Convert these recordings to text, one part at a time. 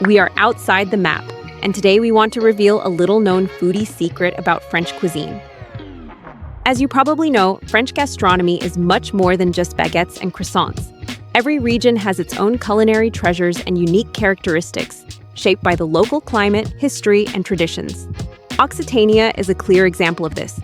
We are outside the map, and today we want to reveal a little-known foodie secret about French cuisine. As you probably know, French gastronomy is much more than just baguettes and croissants. Every region has its own culinary treasures and unique characteristics, shaped by the local climate, history, and traditions. Occitania is a clear example of this.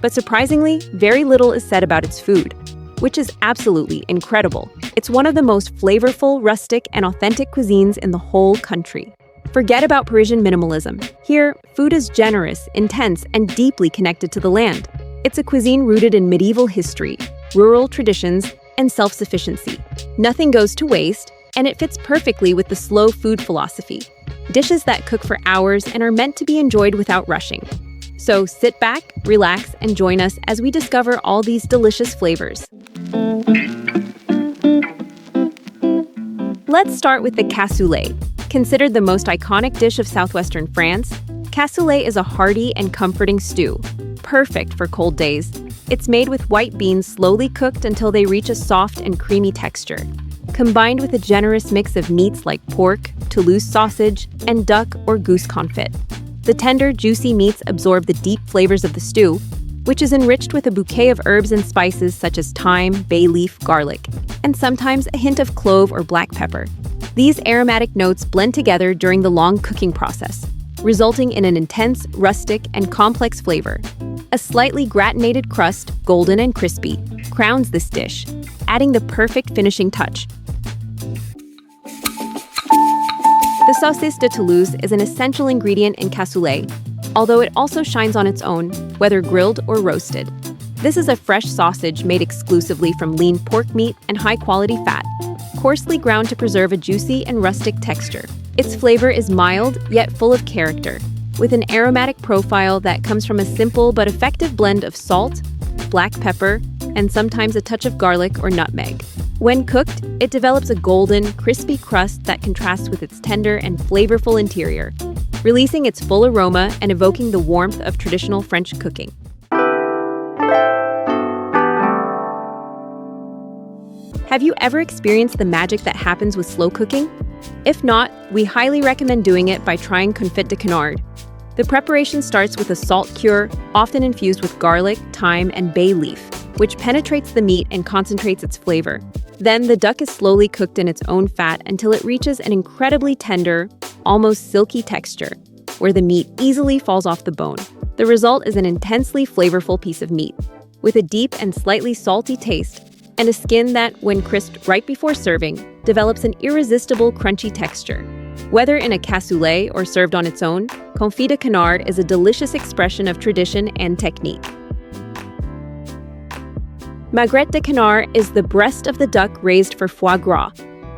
But surprisingly, very little is said about its food, which is absolutely incredible. It's one of the most flavorful, rustic, and authentic cuisines in the whole country. Forget about Parisian minimalism. Here, food is generous, intense, and deeply connected to the land. It's a cuisine rooted in medieval history, rural traditions, and self-sufficiency. Nothing goes to waste, and it fits perfectly with the slow food philosophy. Dishes that cook for hours and are meant to be enjoyed without rushing. So sit back, relax, and join us as we discover all these delicious flavors. Let's start with the cassoulet. Considered the most iconic dish of southwestern France, cassoulet is a hearty and comforting stew, perfect for cold days. It's made with white beans slowly cooked until they reach a soft and creamy texture, combined with a generous mix of meats like pork, Toulouse sausage, and duck or goose confit. The tender, juicy meats absorb the deep flavors of the stew, which is enriched with a bouquet of herbs and spices such as thyme, bay leaf, garlic, and sometimes a hint of clove or black pepper. These aromatic notes blend together during the long cooking process, resulting in an intense, rustic, and complex flavor. A slightly gratinated crust, golden and crispy, crowns this dish, adding the perfect finishing touch. The Saucisse de Toulouse is an essential ingredient in cassoulet, although it also shines on its own, whether grilled or roasted. This is a fresh sausage made exclusively from lean pork meat and high-quality fat, coarsely ground to preserve a juicy and rustic texture. Its flavor is mild, yet full of character, with an aromatic profile that comes from a simple but effective blend of salt, black pepper, and sometimes a touch of garlic or nutmeg. When cooked, it develops a golden, crispy crust that contrasts with its tender and flavorful interior, releasing its full aroma and evoking the warmth of traditional French cooking. Have you ever experienced the magic that happens with slow cooking? If not, we highly recommend doing it by trying Confit de Canard. The preparation starts with a salt cure, often infused with garlic, thyme, and bay leaf, which penetrates the meat and concentrates its flavor. Then the duck is slowly cooked in its own fat until it reaches an incredibly tender, almost silky texture, where the meat easily falls off the bone. The result is an intensely flavorful piece of meat, with a deep and slightly salty taste, and a skin that, when crisped right before serving, develops an irresistible crunchy texture. Whether in a cassoulet or served on its own, Confit de Canard is a delicious expression of tradition and technique. Magret de Canard is the breast of the duck raised for foie gras.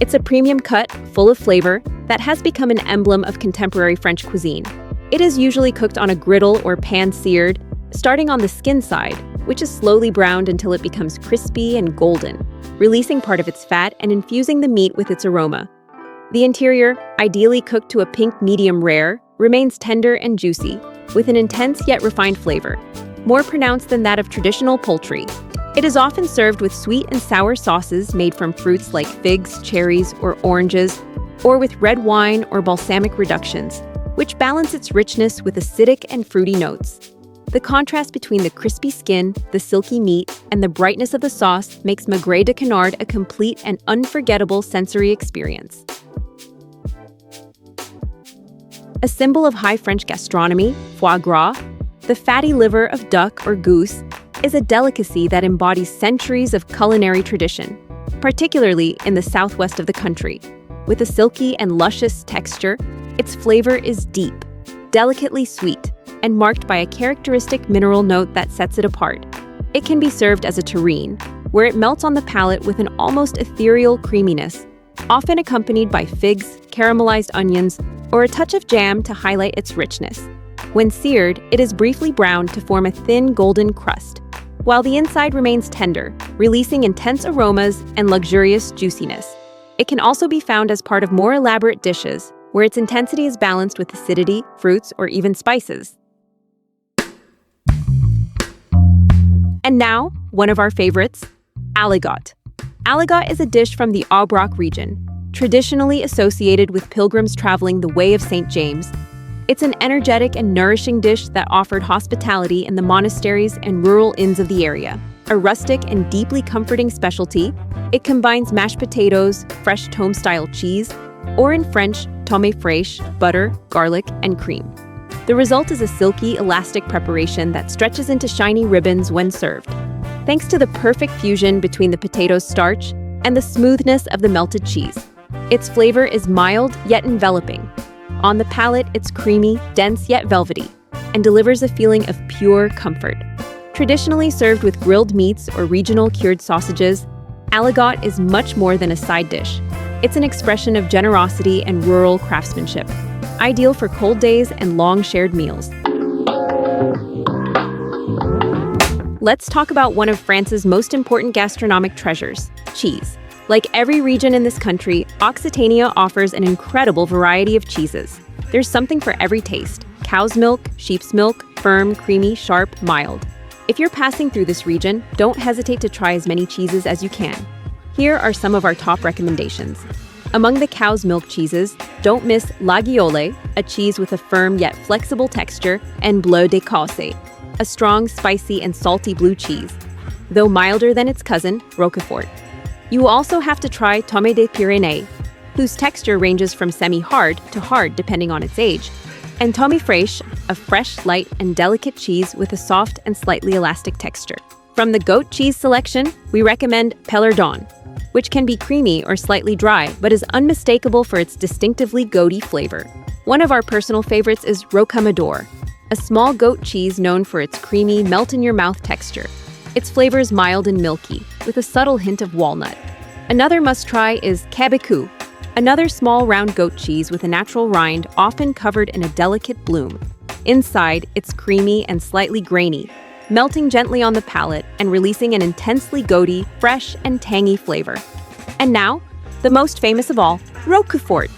It's a premium cut, full of flavor, that has become an emblem of contemporary French cuisine. It is usually cooked on a griddle or pan-seared, starting on the skin side, which is slowly browned until it becomes crispy and golden, releasing part of its fat and infusing the meat with its aroma. The interior, ideally cooked to a pink medium rare, remains tender and juicy, with an intense yet refined flavor, more pronounced than that of traditional poultry. It is often served with sweet and sour sauces made from fruits like figs, cherries, or oranges, or with red wine or balsamic reductions, which balance its richness with acidic and fruity notes. The contrast between the crispy skin, the silky meat, and the brightness of the sauce makes Magret de Canard a complete and unforgettable sensory experience. A symbol of high French gastronomy, foie gras, the fatty liver of duck or goose, is a delicacy that embodies centuries of culinary tradition, particularly in the southwest of the country. With a silky and luscious texture, its flavor is deep, delicately sweet, and marked by a characteristic mineral note that sets it apart. It can be served as a terrine, where it melts on the palate with an almost ethereal creaminess, often accompanied by figs, caramelized onions, or a touch of jam to highlight its richness. When seared, it is briefly browned to form a thin golden crust, while the inside remains tender, releasing intense aromas and luxurious juiciness. It can also be found as part of more elaborate dishes, where its intensity is balanced with acidity, fruits, or even spices. And now, one of our favorites, Aligot. Aligot is a dish from the Aubrac region. Traditionally associated with pilgrims traveling the Way of St. James, it's an energetic and nourishing dish that offered hospitality in the monasteries and rural inns of the area. A rustic and deeply comforting specialty, it combines mashed potatoes, fresh Tomme-style cheese, or in French, Tomme fraîche, butter, garlic, and cream. The result is a silky, elastic preparation that stretches into shiny ribbons when served. Thanks to the perfect fusion between the potato's starch and the smoothness of the melted cheese. Its flavor is mild yet enveloping. On the palate, it's creamy, dense yet velvety, and delivers a feeling of pure comfort. Traditionally served with grilled meats or regional cured sausages, Aligot is much more than a side dish. It's an expression of generosity and rural craftsmanship, ideal for cold days and long shared meals. Let's talk about one of France's most important gastronomic treasures, cheese. Like every region in this country, Occitania offers an incredible variety of cheeses. There's something for every taste: cow's milk, sheep's milk, firm, creamy, sharp, mild. If you're passing through this region, don't hesitate to try as many cheeses as you can. Here are some of our top recommendations. Among the cow's milk cheeses, don't miss Laguiole, a cheese with a firm yet flexible texture, and Bleu de Causses, a strong, spicy, and salty blue cheese, though milder than its cousin, Roquefort. You also have to try Tomme des Pyrénées, whose texture ranges from semi-hard to hard depending on its age, and Tomme fraîche, a fresh, light, and delicate cheese with a soft and slightly elastic texture. From the goat cheese selection, we recommend Pélardon, which can be creamy or slightly dry, but is unmistakable for its distinctively goaty flavor. One of our personal favorites is Rocamadour, a small goat cheese known for its creamy, melt-in-your-mouth texture. Its flavor is mild and milky, with a subtle hint of walnut. Another must-try is Québécois, another small round goat cheese with a natural rind often covered in a delicate bloom. Inside, it's creamy and slightly grainy, melting gently on the palate and releasing an intensely goaty, fresh, and tangy flavor. And now, the most famous of all, Roquefort.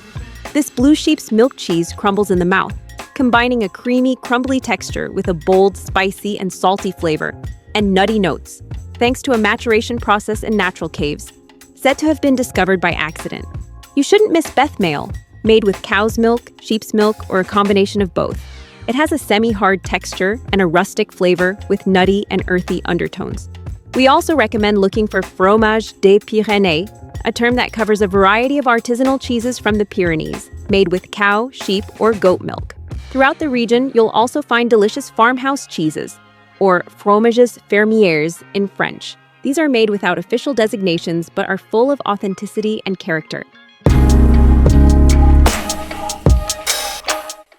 This blue sheep's milk cheese crumbles in the mouth, combining a creamy, crumbly texture with a bold, spicy, and salty flavor, and nutty notes, thanks to a maturation process in natural caves, said to have been discovered by accident. You shouldn't miss Beth-mail, made with cow's milk, sheep's milk, or a combination of both. It has a semi-hard texture and a rustic flavor with nutty and earthy undertones. We also recommend looking for Fromage des Pyrénées, a term that covers a variety of artisanal cheeses from the Pyrenees, made with cow, sheep, or goat milk. Throughout the region, you'll also find delicious farmhouse cheeses, or fromages fermiers in French. These are made without official designations but are full of authenticity and character.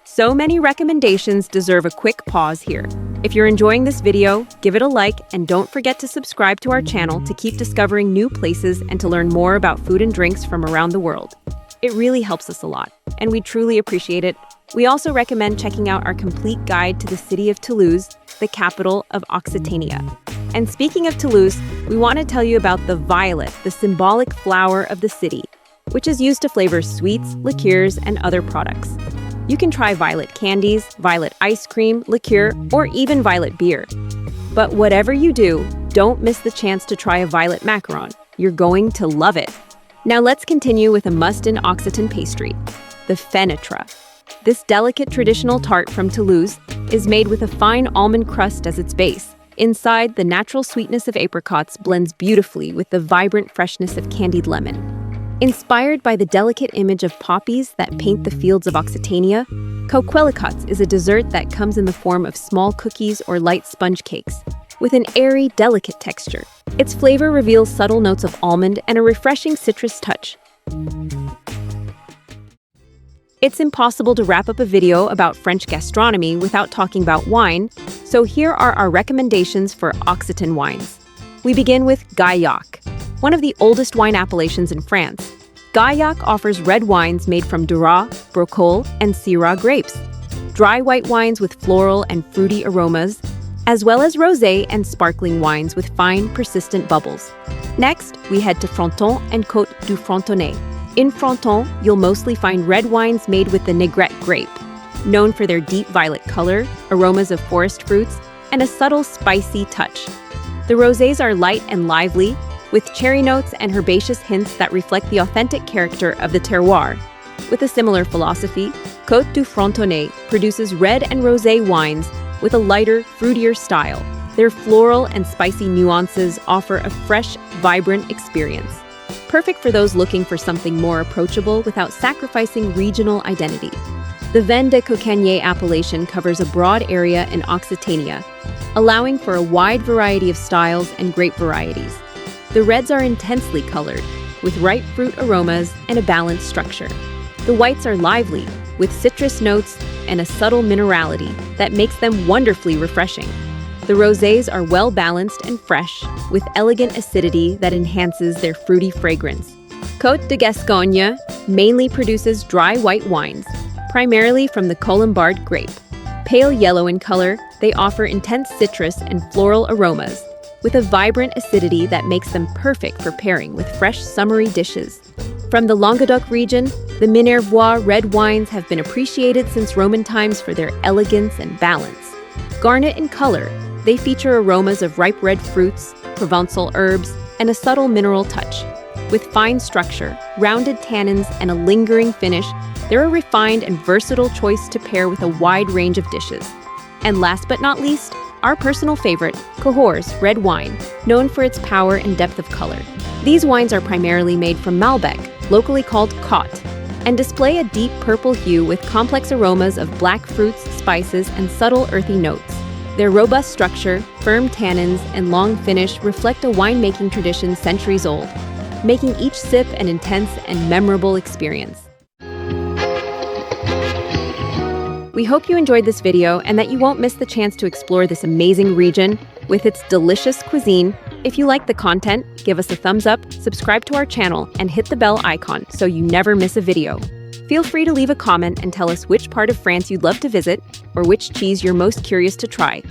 So many recommendations deserve a quick pause here. If you're enjoying this video, give it a like and don't forget to subscribe to our channel to keep discovering new places and to learn more about food and drinks from around the world. It really helps us a lot, and we truly appreciate it. We also recommend checking out our complete guide to the city of Toulouse, the capital of Occitania. And speaking of Toulouse, we want to tell you about the violet, the symbolic flower of the city, which is used to flavor sweets, liqueurs, and other products. You can try violet candies, violet ice cream, liqueur, or even violet beer. But whatever you do, don't miss the chance to try a violet macaron. You're going to love it. Now let's continue with a must-in Occitan pastry, the fenêtre. This delicate traditional tart from Toulouse is made with a fine almond crust as its base. Inside, the natural sweetness of apricots blends beautifully with the vibrant freshness of candied lemon. Inspired by the delicate image of poppies that paint the fields of Occitania, coquelicots is a dessert that comes in the form of small cookies or light sponge cakes, with an airy, delicate texture. Its flavor reveals subtle notes of almond and a refreshing citrus touch. It's impossible to wrap up a video about French gastronomy without talking about wine, so here are our recommendations for Occitan wines. We begin with Gaillac, one of the oldest wine appellations in France. Gaillac offers red wines made from Duras, Brocol, and Syrah grapes, dry white wines with floral and fruity aromas, as well as rosé and sparkling wines with fine, persistent bubbles. Next, we head to Fronton and Côtes du Frontonnais. In Fronton, you'll mostly find red wines made with the Magret grape, known for their deep violet color, aromas of forest fruits, and a subtle spicy touch. The rosés are light and lively, with cherry notes and herbaceous hints that reflect the authentic character of the terroir. With a similar philosophy, Côtes du Frontonnais produces red and rosé wines with a lighter, fruitier style. Their floral and spicy nuances offer a fresh, vibrant experience, perfect for those looking for something more approachable without sacrificing regional identity. The Vin de Cocagne appellation covers a broad area in Occitania, allowing for a wide variety of styles and grape varieties. The reds are intensely colored, with ripe fruit aromas and a balanced structure. The whites are lively, with citrus notes and a subtle minerality that makes them wonderfully refreshing. The rosés are well-balanced and fresh, with elegant acidity that enhances their fruity fragrance. Côtes de Gascogne mainly produces dry white wines, primarily from the Colombard grape. Pale yellow in color, they offer intense citrus and floral aromas, with a vibrant acidity that makes them perfect for pairing with fresh summery dishes. From the Languedoc region, the Minervois red wines have been appreciated since Roman times for their elegance and balance. Garnet in color, they feature aromas of ripe red fruits, Provençal herbs, and a subtle mineral touch. With fine structure, rounded tannins, and a lingering finish, they're a refined and versatile choice to pair with a wide range of dishes. And last but not least, our personal favorite, Cahors red wine, known for its power and depth of color. These wines are primarily made from Malbec, locally called Côte, and display a deep purple hue with complex aromas of black fruits, spices, and subtle earthy notes. Their robust structure, firm tannins, and long finish reflect a winemaking tradition centuries old, making each sip an intense and memorable experience. We hope you enjoyed this video and that you won't miss the chance to explore this amazing region with its delicious cuisine. If you like the content, give us a thumbs up, subscribe to our channel, and hit the bell icon so you never miss a video. Feel free to leave a comment and tell us which part of France you'd love to visit or which cheese you're most curious to try.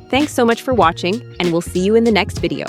Thanks so much for watching, and we'll see you in the next video.